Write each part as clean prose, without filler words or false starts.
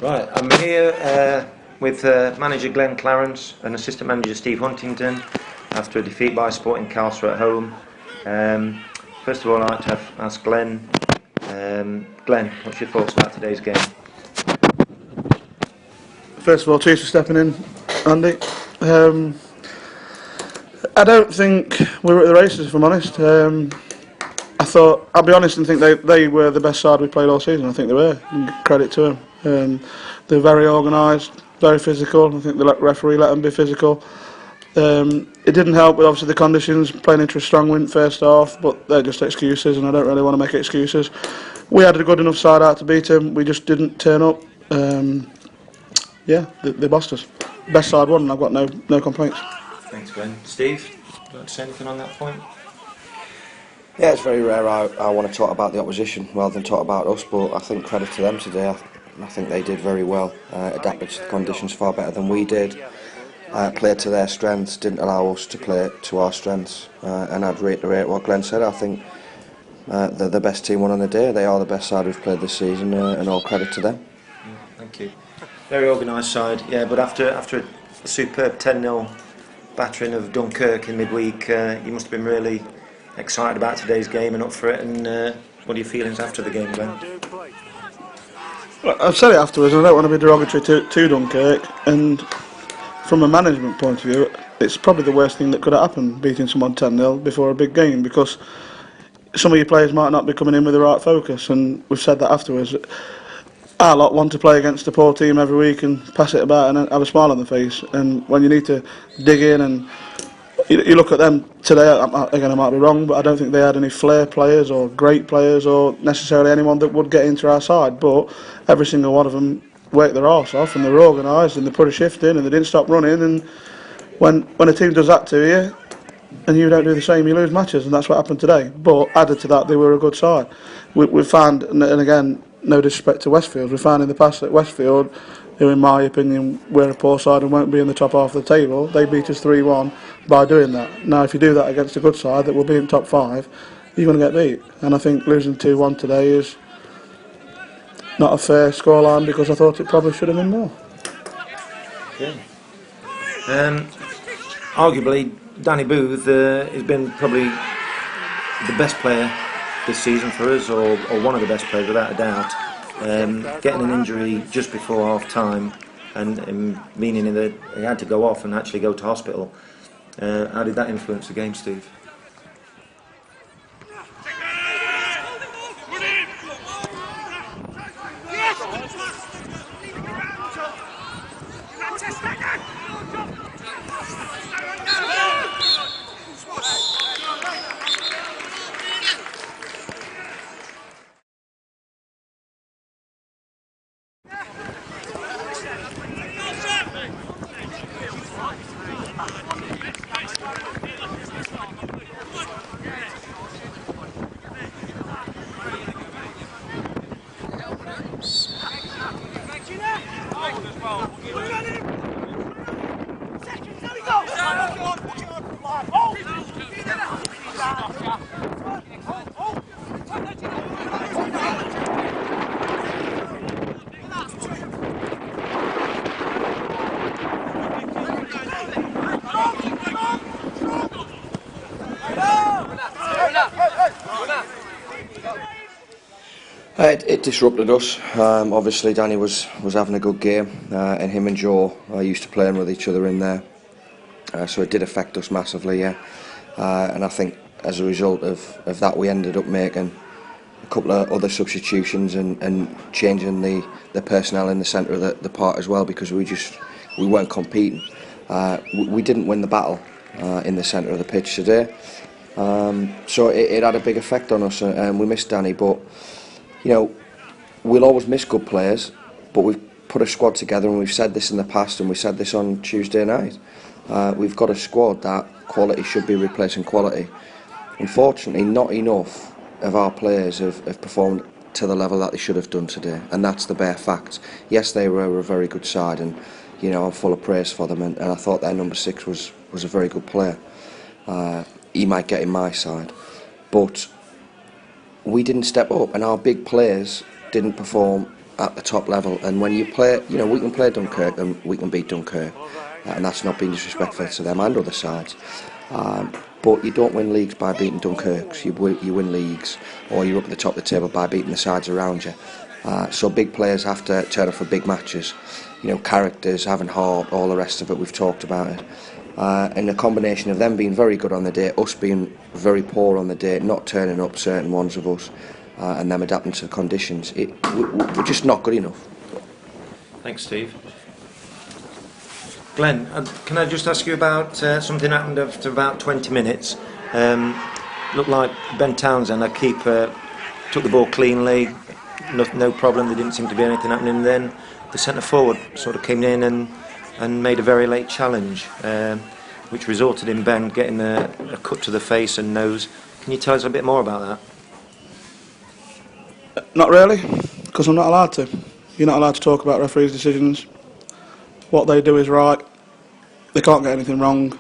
Right, I'm here with manager Glenn Clarence and assistant manager Steve Huntington after a defeat by Sporting Khalsa at home. First of all, I'd like to ask Glenn, what's your thoughts about today's game? First of all, cheers for stepping in, Andy. I don't think we were at the races, if I'm honest. I'll be honest and think they were the best side we played all season. I think they were, and credit to them. They're very organised, very physical. I think the referee let them be physical. It didn't help with obviously the conditions, playing into a strong wind first half, but they're just excuses and I don't really want to make excuses. We had a good enough side out to beat them, we just didn't turn up. They bossed us. Best side won and I've got no complaints. Thanks, Glenn. Steve, do you want to say anything on that point? Yeah, it's very rare I want to talk about the opposition rather than talk about us, but I think credit to them today. I think they did very well, adapted to the conditions far better than we did, played to their strengths, didn't allow us to play to our strengths, and I'd reiterate what Glenn said. I think they're the best team won on the day. They are the best side we've played this season, and all credit to them. Thank you. Very organised side, yeah, but after a superb 10-0 battering of Dunkirk in midweek, you must have been really excited about today's game and up for it. And what are your feelings after the game, Glenn? Well, I've said it afterwards, and I don't want to be derogatory to Dunkirk. And from a management point of view, it's probably the worst thing that could have happened, beating someone 10-0 before a big game, because some of your players might not be coming in with the right focus. And we've said that afterwards. Our lot want to play against a poor team every week and pass it about and have a smile on the face. And when you need to dig in and you look at them today, again I might be wrong, but I don't think they had any flair players or great players or necessarily anyone that would get into our side. But every single one of them worked their arse off and they were organised and they put a shift in and they didn't stop running. And when a team does that to you and you don't do the same, you lose matches, and that's what happened today. But added to that, they were a good side. We found, and again, no disrespect to Westfield, we found in the past that Westfield, who in my opinion were a poor side and won't be in the top half of the table, they beat us 3-1 by doing that. Now if you do that against a good side that will be in top 5, you're going to get beat. And I think losing 2-1 today is not a fair scoreline, because I thought it probably should have been more. Okay. Arguably Danny Booth has been probably the best player this season for us, or one of the best players without a doubt. Getting an injury just before half time and meaning that he had to go off and actually go to hospital. How did that influence the game, Steve? It disrupted us. Obviously Danny was having a good game, and him and Joe are used to playing with each other in there, so it did affect us massively, yeah. And I think as a result of that we ended up making a couple of other substitutions and changing the personnel in the centre of the park as well, because we weren't competing. We didn't win the battle in the centre of the pitch today, so it had a big effect on us, and we missed Danny. But you know, we'll always miss good players, but we've put a squad together, and we've said this in the past, and we said this on Tuesday night. We've got a squad that quality should be replacing quality. Unfortunately, not enough of our players have performed to the level that they should have done today, and that's the bare fact. Yes, they were a very good side, and you know, I'm full of praise for them, and I thought their number 6 was a very good player. He might get in my side, but we didn't step up, and our big players didn't perform at the top level. And when you play, you know, we can play Dunkirk and we can beat Dunkirk, and that's not being disrespectful to them and other sides. But you don't win leagues by beating Dunkirks. You win leagues, or you're up at the top of the table by beating the sides around you. So big players have to turn up for big matches. You know, characters, having heart, all the rest of it. We've talked about it. And a combination of them being very good on the day, us being very poor on the day, not turning up, certain ones of us, and them adapting to the conditions. We're just not good enough. Thanks, Steve. Glenn, can I just ask you about something that happened after about 20 minutes? Looked like Ben Townsend, our keeper, took the ball cleanly, no problem, there didn't seem to be anything happening. Then the centre forward sort of came in and made a very late challenge, which resulted in Ben getting a cut to the face and nose. Can you tell us a bit more about that? Not really, because I'm not allowed to. You're not allowed to talk about referees' decisions. What they do is right. They can't get anything wrong.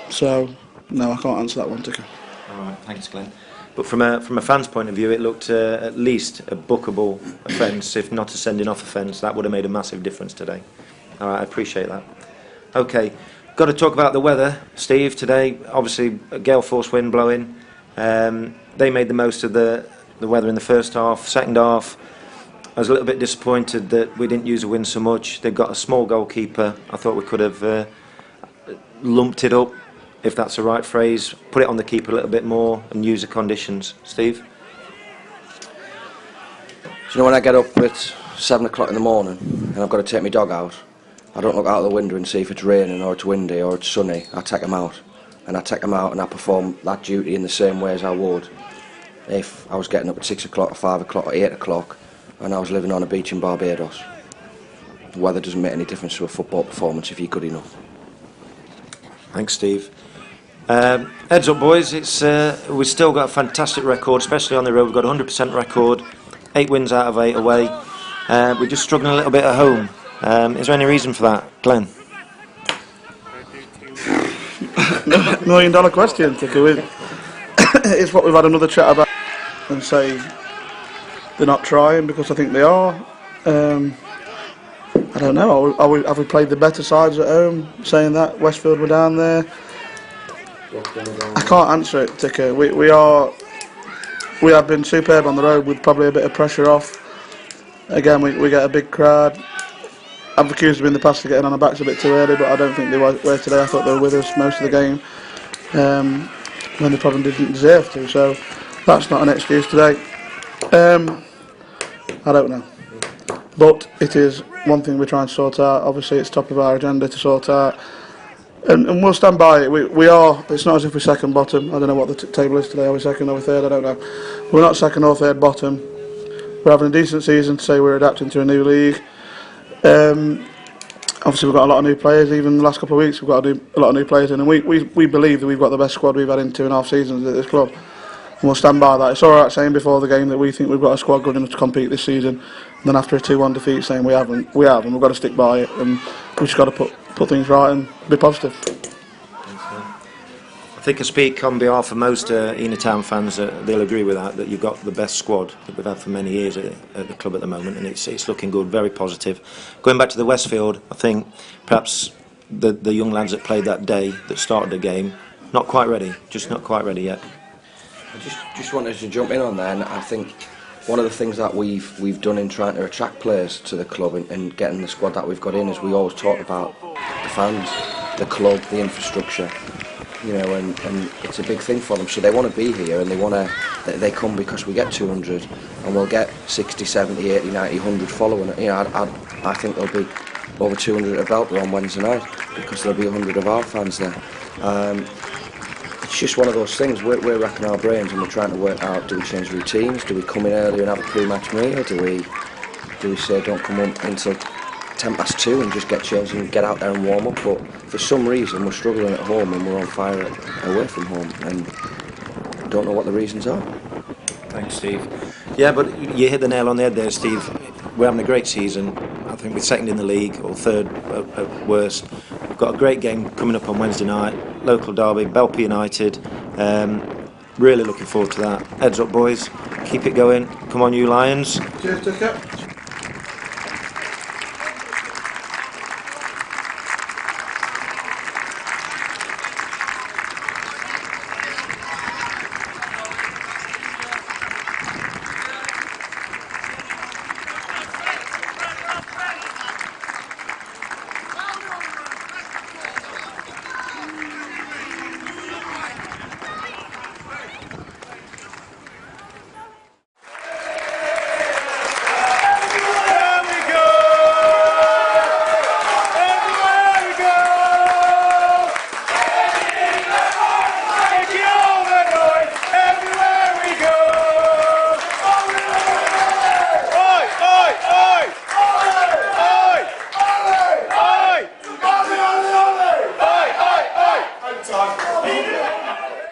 So, no, I can't answer that one, Ticker. All right, thanks, Glenn. But from a fan's point of view, it looked at least a bookable offence, if not a sending-off offence. That would have made a massive difference today. All right, I appreciate that. Okay, got to talk about the weather, Steve. Today, obviously, a gale force wind blowing. They made the most of the weather in the first half. Second half, I was a little bit disappointed that we didn't use the wind so much. They've got a small goalkeeper. I thought we could have lumped it up, if that's the right phrase, put it on the keeper a little bit more and use the conditions. Steve? So, you know, when I get up at 7 o'clock in the morning and I've got to take my dog out, I don't look out the window and see if it's raining or it's windy or it's sunny. I take them out, and I take them out and I perform that duty in the same way as I would if I was getting up at 6 o'clock or 5 o'clock or 8 o'clock and I was living on a beach in Barbados. The weather doesn't make any difference to a football performance if you're good enough. Thanks, Steve. Heads up, boys. We've still got a fantastic record, especially on the road. We've got a 100% record, 8 wins out of 8 away. We're just struggling a little bit at home. Is there any reason for that, Glenn? $1 million question, Ticker. It's what we've had another chat about and say they're not trying, because I think they are. I don't know. Have we played the better sides at home? Saying that Westfield were down there. I can't answer it, Ticker. We have been superb on the road with probably a bit of pressure off. Again, we get a big crowd. I've accused them in the past of getting on our backs a bit too early, but I don't think they were today. I thought they were with us most of the game when they probably didn't deserve to. So that's not an excuse today. I don't know. But it is one thing we're trying to sort out. Obviously, it's top of our agenda to sort out. And we'll stand by it. We are. It's not as if we're second bottom. I don't know what the table is today. Are we second or we third? I don't know. We're not second or third bottom. We're having a decent season to say we're adapting to a new league. Obviously, we've got a lot of new players. Even the last couple of weeks, we've got a lot of new players in. And we believe that we've got the best squad we've had in 2.5 seasons at this club. And we'll stand by that. It's all right saying before the game that we think we've got a squad good enough to compete this season. And then after a 2-1 defeat saying we haven't. We have, and we've got to stick by it. And we've just got to put things right and be positive. I think I speak on behalf of most Heanor Town fans. They'll agree with that you've got the best squad that we've had for many years at the club at the moment, and it's looking good, very positive. Going back to the Westfield, I think perhaps the young lads that played that day, that started the game, not quite ready, just not quite ready yet. I just wanted to jump in on there, and I think one of the things that we've done in trying to attract players to the club and getting the squad that we've got in is we always talk about the fans, the club, the infrastructure. You know, and it's a big thing for them. So they want to be here, and they come because we get 200, and we'll get 60, 70, 80, 90, 100 following. You know, I think there'll be over 200 at Belper on Wednesday night because there'll be 100 of our fans there. It's just one of those things. We're racking our brains and we're trying to work out: do we change routines? Do we come in earlier and have a pre-match meal? Do we say don't come in until 2:10 and just get changed and get out there and warm up? But for some reason we're struggling at home and we're on fire away from home, and don't know what the reasons are. Thanks, Steve. Yeah, but you hit the nail on the head there, Steve. We're having a great season. I think we're second in the league, or third at worst. We've got a great game coming up on Wednesday night, local derby, Belper United. Really looking forward to that. Heads up, boys. Keep it going. Come on, you Lions. Cheers, Tucker.